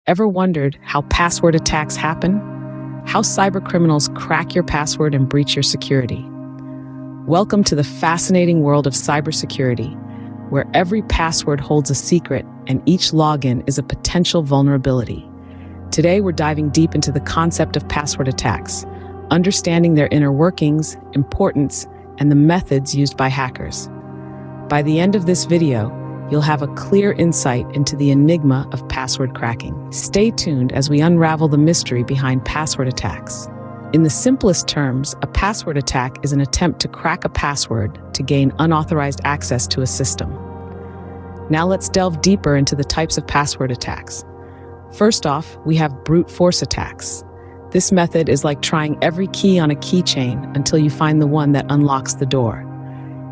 Ever wondered how password attacks happen? How cybercriminals crack your password and breach your security? Welcome to the fascinating world of cybersecurity, where every password holds a secret and each login is a potential vulnerability. Today, we're diving deep into the concept of password attacks, understanding their inner workings, importance, and the methods used by hackers. By the end of this video, you'll have a clear insight into the enigma of password cracking. Stay tuned as we unravel the mystery behind password attacks. In the simplest terms, a password attack is an attempt to crack a password to gain unauthorized access to a system. Now let's delve deeper into the types of password attacks. First off, we have brute force attacks. This method is like trying every key on a keychain until you find the one that unlocks the door.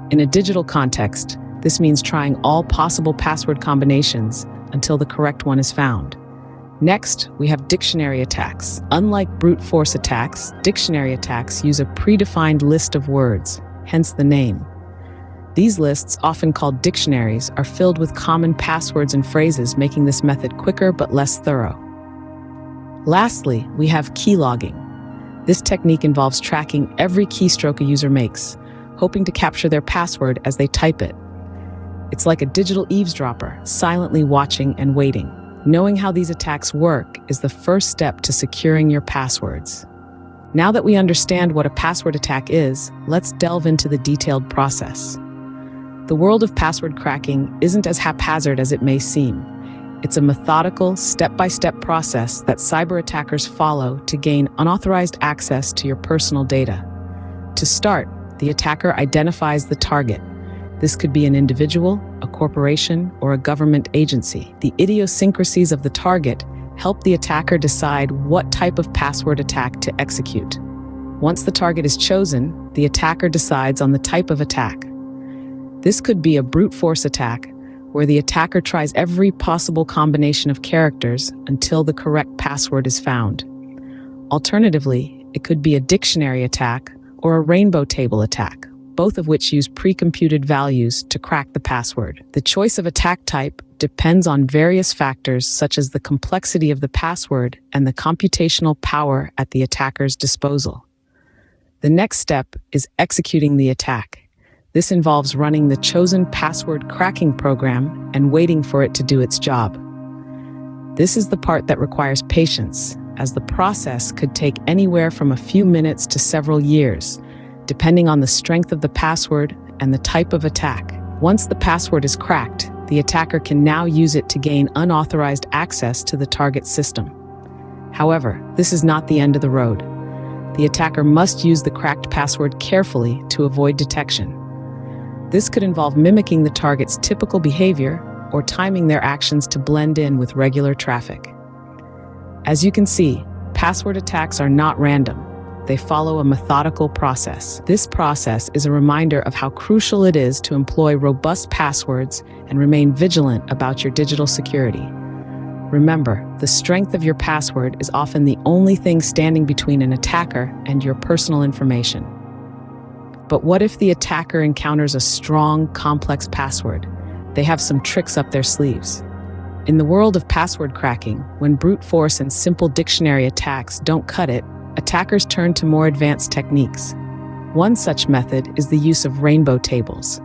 In a digital context, this means trying all possible password combinations until the correct one is found. Next, we have dictionary attacks. Unlike brute force attacks, dictionary attacks use a predefined list of words, hence the name. These lists, often called dictionaries, are filled with common passwords and phrases, making this method quicker but less thorough. Lastly, we have keylogging. This technique involves tracking every keystroke a user makes, hoping to capture their password as they type it. It's like a digital eavesdropper, silently watching and waiting. Knowing how these attacks work is the first step to securing your passwords. Now that we understand what a password attack is, let's delve into the detailed process. The world of password cracking isn't as haphazard as it may seem. It's a methodical, step-by-step process that cyber attackers follow to gain unauthorized access to your personal data. To start, the attacker identifies the target. This could be an individual, a corporation, or a government agency. The idiosyncrasies of the target help the attacker decide what type of password attack to execute. Once the target is chosen, the attacker decides on the type of attack. This could be a brute force attack, where the attacker tries every possible combination of characters until the correct password is found. Alternatively, it could be a dictionary attack or a rainbow table attack, both of which use pre-computed values to crack the password. The choice of attack type depends on various factors such as the complexity of the password and the computational power at the attacker's disposal. The next step is executing the attack. This involves running the chosen password cracking program and waiting for it to do its job. This is the part that requires patience, as the process could take anywhere from a few minutes to several years, depending on the strength of the password and the type of attack. Once the password is cracked, the attacker can now use it to gain unauthorized access to the target system. However, this is not the end of the road. The attacker must use the cracked password carefully to avoid detection. This could involve mimicking the target's typical behavior or timing their actions to blend in with regular traffic. As you can see, password attacks are not random. They follow a methodical process. This process is a reminder of how crucial it is to employ robust passwords and remain vigilant about your digital security. Remember, the strength of your password is often the only thing standing between an attacker and your personal information. But what if the attacker encounters a strong, complex password? They have some tricks up their sleeves. In the world of password cracking, when brute force and simple dictionary attacks don't cut it, attackers turn to more advanced techniques. One such method is the use of rainbow tables.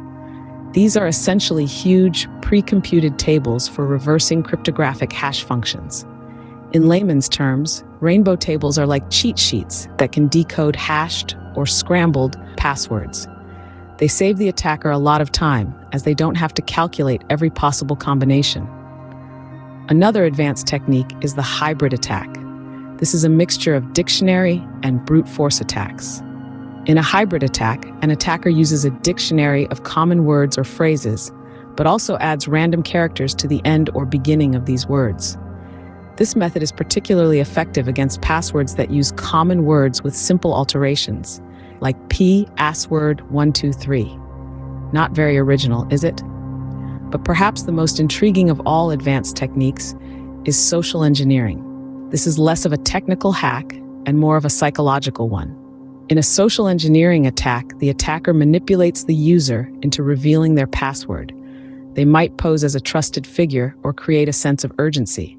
These are essentially huge, pre-computed tables for reversing cryptographic hash functions. In layman's terms, rainbow tables are like cheat sheets that can decode hashed or scrambled passwords. They save the attacker a lot of time, as they don't have to calculate every possible combination. Another advanced technique is the hybrid attack. This is a mixture of dictionary and brute force attacks. In a hybrid attack, an attacker uses a dictionary of common words or phrases, but also adds random characters to the end or beginning of these words. This method is particularly effective against passwords that use common words with simple alterations, like password123. Not very original, is it? But perhaps the most intriguing of all advanced techniques is social engineering. This is less of a technical hack and more of a psychological one. In a social engineering attack, the attacker manipulates the user into revealing their password. They might pose as a trusted figure or create a sense of urgency.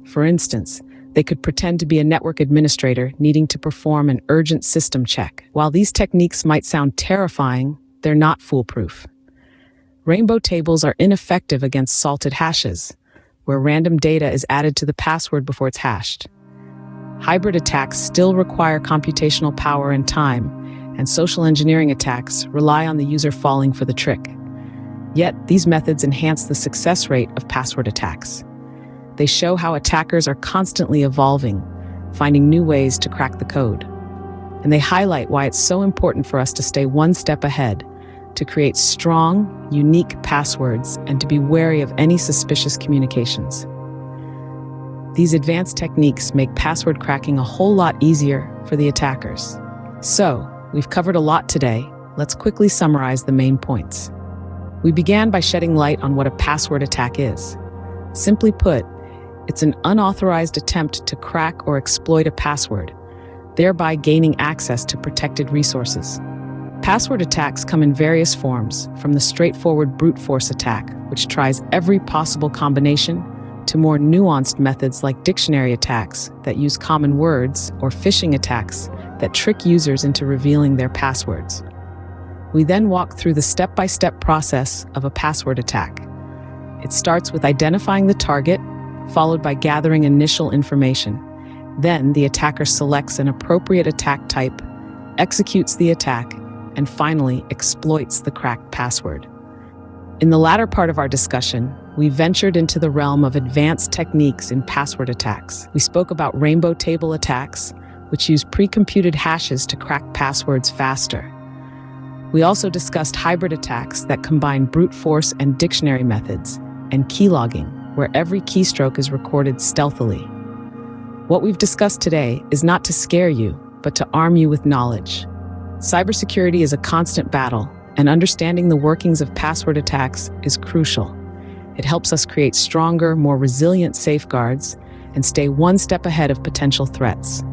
For instance, they could pretend to be a network administrator needing to perform an urgent system check. While these techniques might sound terrifying, they're not foolproof. Rainbow tables are ineffective against salted hashes, where random data is added to the password before it's hashed. Hybrid attacks still require computational power and time, and social engineering attacks rely on the user falling for the trick. Yet, these methods enhance the success rate of password attacks. They show how attackers are constantly evolving, finding new ways to crack the code. And they highlight why it's so important for us to stay one step ahead, to create strong, unique passwords, and to be wary of any suspicious communications. These advanced techniques make password cracking a whole lot easier for the attackers. So, we've covered a lot today. Let's quickly summarize the main points. We began by shedding light on what a password attack is. Simply put, it's an unauthorized attempt to crack or exploit a password, thereby gaining access to protected resources. Password attacks come in various forms, from the straightforward brute force attack, which tries every possible combination, to more nuanced methods like dictionary attacks that use common words, or phishing attacks that trick users into revealing their passwords. We then walk through the step-by-step process of a password attack. It starts with identifying the target, followed by gathering initial information. Then the attacker selects an appropriate attack type, executes the attack, and finally exploits the cracked password. In the latter part of our discussion, we ventured into the realm of advanced techniques in password attacks. We spoke about rainbow table attacks, which use pre-computed hashes to crack passwords faster. We also discussed hybrid attacks that combine brute force and dictionary methods, and keylogging, where every keystroke is recorded stealthily. What we've discussed today is not to scare you, but to arm you with knowledge. Cybersecurity is a constant battle, and understanding the workings of password attacks is crucial. It helps us create stronger, more resilient safeguards and stay one step ahead of potential threats.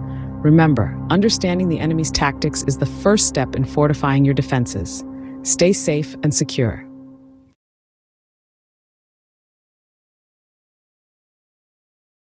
Remember, understanding the enemy's tactics is the first step in fortifying your defenses. Stay safe and secure.